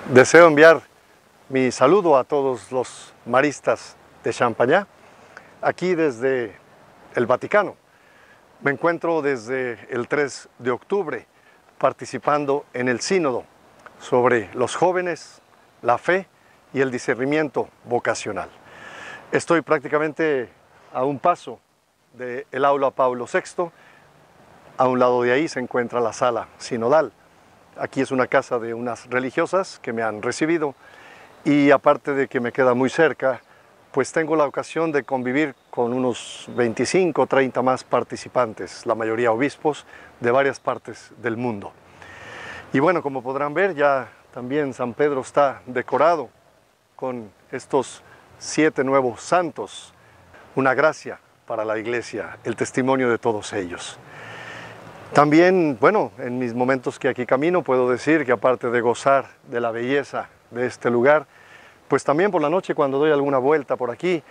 Deseo enviar mi saludo a todos los maristas de Champañá, aquí desde el Vaticano. Me encuentro desde el 3 de octubre participando en el sínodo sobre los jóvenes, la fe y el discernimiento vocacional. Estoy prácticamente a un paso del aula Pablo VI. A un lado de ahí se encuentra la sala sinodal. Aquí es una casa de unas religiosas que me han recibido y aparte de que me queda muy cerca, pues tengo la ocasión de convivir con unos 25 o 30 más participantes, la mayoría obispos de varias partes del mundo. Y bueno, como podrán ver, ya también San Pedro está decorado con estos 7 nuevos santos, una gracia para la Iglesia, el testimonio de todos ellos. También, bueno, en mis momentos que aquí camino puedo decir que aparte de gozar de la belleza de este lugar, pues también por la noche cuando doy alguna vuelta por aquí,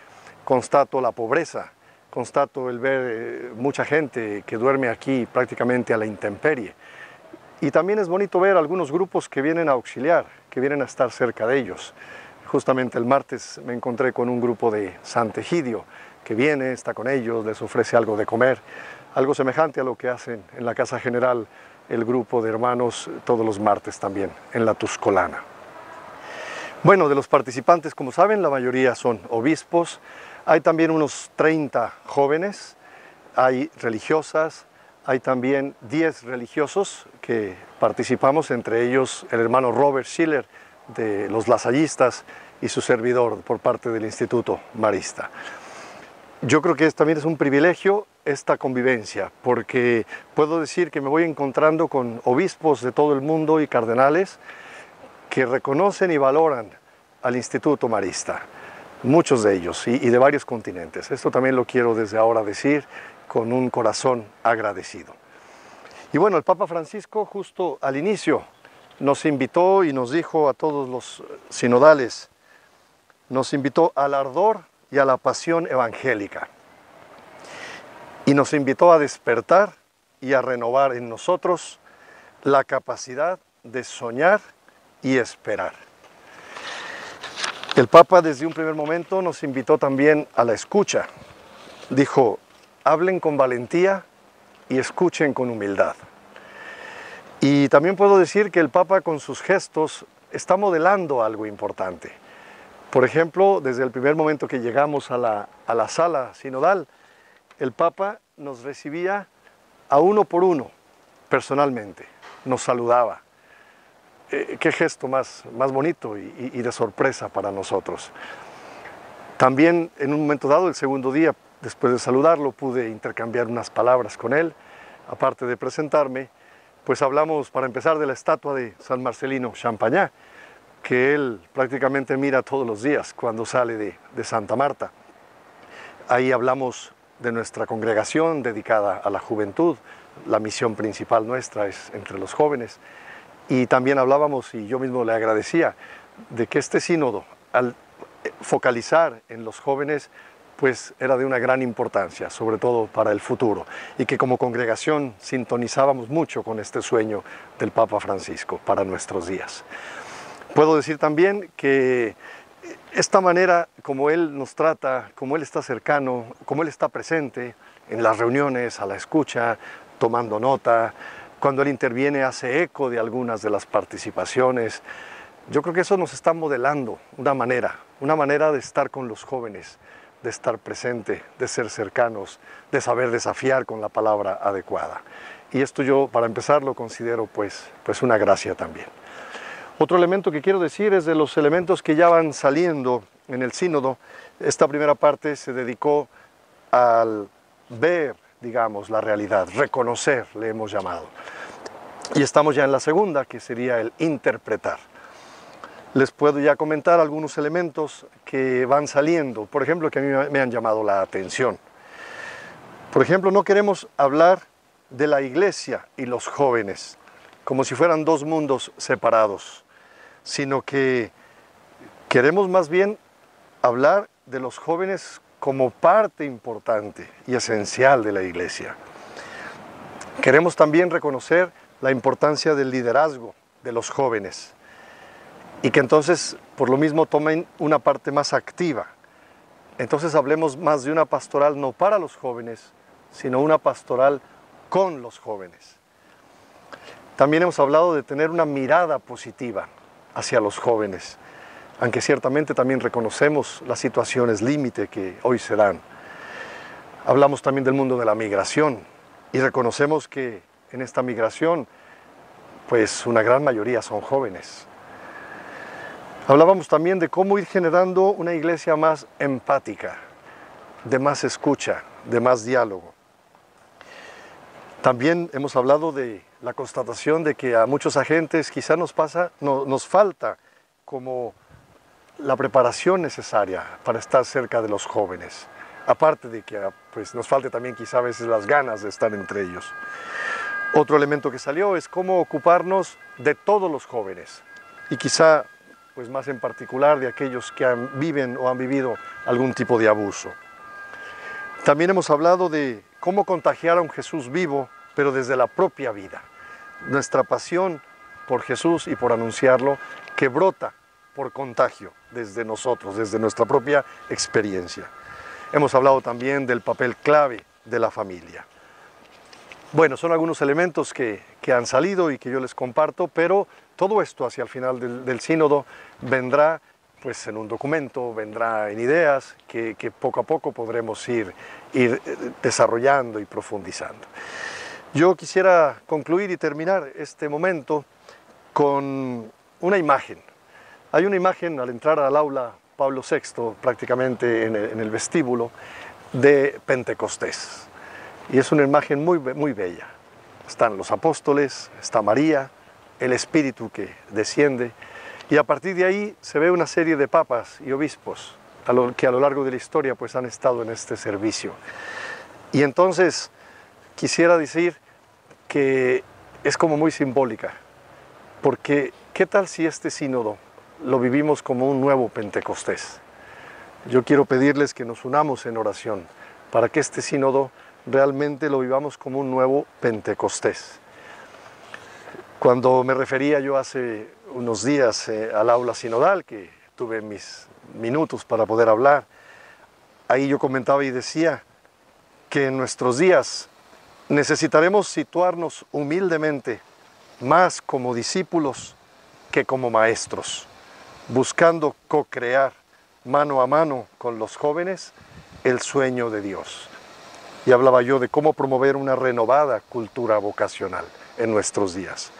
constato la pobreza, constato el ver mucha gente que duerme aquí prácticamente a la intemperie. Y también es bonito ver algunos grupos que vienen a auxiliar, que vienen a estar cerca de ellos. Justamente el martes me encontré con un grupo de Sant'Egidio que viene, está con ellos, les ofrece algo de comer, algo semejante a lo que hacen en la Casa General el grupo de hermanos todos los martes también, en la Tuscolana. Bueno, de los participantes, como saben, la mayoría son obispos, hay también unos 30 jóvenes, hay religiosas, hay también 10 religiosos que participamos, entre ellos el hermano Robert Schiller de los lasallistas y su servidor por parte del Instituto Marista. Yo creo que también es un privilegio esta convivencia, porque puedo decir que me voy encontrando con obispos de todo el mundo y cardenales que reconocen y valoran al Instituto Marista, muchos de ellos y de varios continentes. Esto también lo quiero desde ahora decir con un corazón agradecido. Y bueno, el Papa Francisco justo al inicio nos invitó y nos dijo a todos los sinodales, nos invitó al ardor y a la pasión evangélica. Y nos invitó a despertar y a renovar en nosotros la capacidad de soñar y esperar. El Papa desde un primer momento nos invitó también a la escucha. Dijo, hablen con valentía y escuchen con humildad. Y también puedo decir que el Papa con sus gestos está modelando algo importante. Por ejemplo, desde el primer momento que llegamos a la sala sinodal, el Papa nos recibía a uno por uno, personalmente, nos saludaba. Qué gesto más bonito y de sorpresa para nosotros. También en un momento dado, el segundo día, después de saludarlo, pude intercambiar unas palabras con él, aparte de presentarme, pues hablamos para empezar de la estatua de San Marcelino Champagnat, que él prácticamente mira todos los días cuando sale de Santa Marta. Ahí hablamos de nuestra congregación dedicada a la juventud, la misión principal nuestra es entre los jóvenes, y también hablábamos, y yo mismo le agradecía, de que este sínodo, al focalizar en los jóvenes, pues era de una gran importancia, sobre todo para el futuro, y que como congregación sintonizábamos mucho con este sueño del Papa Francisco para nuestros días. Puedo decir también que esta manera como Él nos trata, como Él está cercano, como Él está presente en las reuniones, a la escucha, tomando nota, cuando Él interviene hace eco de algunas de las participaciones. Yo creo que eso nos está modelando una manera de estar con los jóvenes, de estar presente, de ser cercanos, de saber desafiar con la palabra adecuada. Y esto yo, para empezar, lo considero pues una gracia también. Otro elemento que quiero decir es de los elementos que ya van saliendo en el sínodo. Esta primera parte se dedicó al ver, digamos, la realidad, reconocer, le hemos llamado. Y estamos ya en la segunda, que sería el interpretar. Les puedo ya comentar algunos elementos que van saliendo, por ejemplo, que a mí me han llamado la atención. Por ejemplo, no queremos hablar de la iglesia y los jóvenes como si fueran dos mundos separados, sino que queremos más bien hablar de los jóvenes como parte importante y esencial de la iglesia. Queremos también reconocer la importancia del liderazgo de los jóvenes. y que entonces por lo mismo tomen una parte más activa. Entonces hablemos más de una pastoral no para los jóvenes, sino una pastoral con los jóvenes. También hemos hablado de tener una mirada positiva hacia los jóvenes, aunque ciertamente también reconocemos las situaciones límite que hoy se dan. Hablamos también del mundo de la migración y reconocemos que en esta migración, pues una gran mayoría son jóvenes. Hablábamos también de cómo ir generando una iglesia más empática, de más escucha, de más diálogo. También hemos hablado de la constatación de que a muchos agentes quizá nos falta como la preparación necesaria para estar cerca de los jóvenes. Aparte de que pues, nos falte también quizá a veces las ganas de estar entre ellos. Otro elemento que salió es cómo ocuparnos de todos los jóvenes y quizá pues más en particular de aquellos que viven o han vivido algún tipo de abuso. También hemos hablado de cómo contagiar a un Jesús vivo, pero desde la propia vida. Nuestra pasión por Jesús y por anunciarlo, que brota por contagio desde nosotros, desde nuestra propia experiencia. Hemos hablado también del papel clave de la familia. Bueno, son algunos elementos que han salido y que yo les comparto, pero todo esto hacia el final del sínodo vendrá pues, en un documento, vendrá en ideas que poco a poco podremos ir desarrollando y profundizando. Yo quisiera concluir y terminar este momento con una imagen. Hay una imagen al entrar al aula Pablo VI, prácticamente en el vestíbulo, de Pentecostés. Y es una imagen muy bella. Están los apóstoles, está María, el Espíritu que desciende, y a partir de ahí se ve una serie de papas y obispos que a lo largo de la historia pues, han estado en este servicio. Y entonces quisiera decir que es como muy simbólica, porque ¿qué tal si este sínodo lo vivimos como un nuevo Pentecostés? Yo quiero pedirles que nos unamos en oración para que este sínodo realmente lo vivamos como un nuevo Pentecostés. Cuando me refería yo hace unos días al aula sinodal, que tuve mis minutos para poder hablar, ahí yo comentaba y decía que en nuestros días necesitaremos situarnos humildemente más como discípulos que como maestros, buscando co-crear mano a mano con los jóvenes el sueño de Dios. Y hablaba yo de cómo promover una renovada cultura vocacional en nuestros días.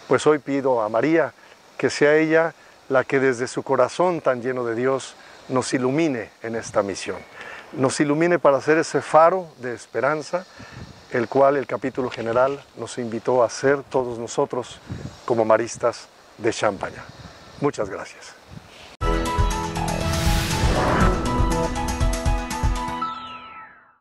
Pues hoy pido a María que sea ella la que desde su corazón tan lleno de Dios nos ilumine en esta misión. Nos ilumine para ser ese faro de esperanza, el cual el capítulo general nos invitó a ser todos nosotros como maristas de Champaña. Muchas gracias.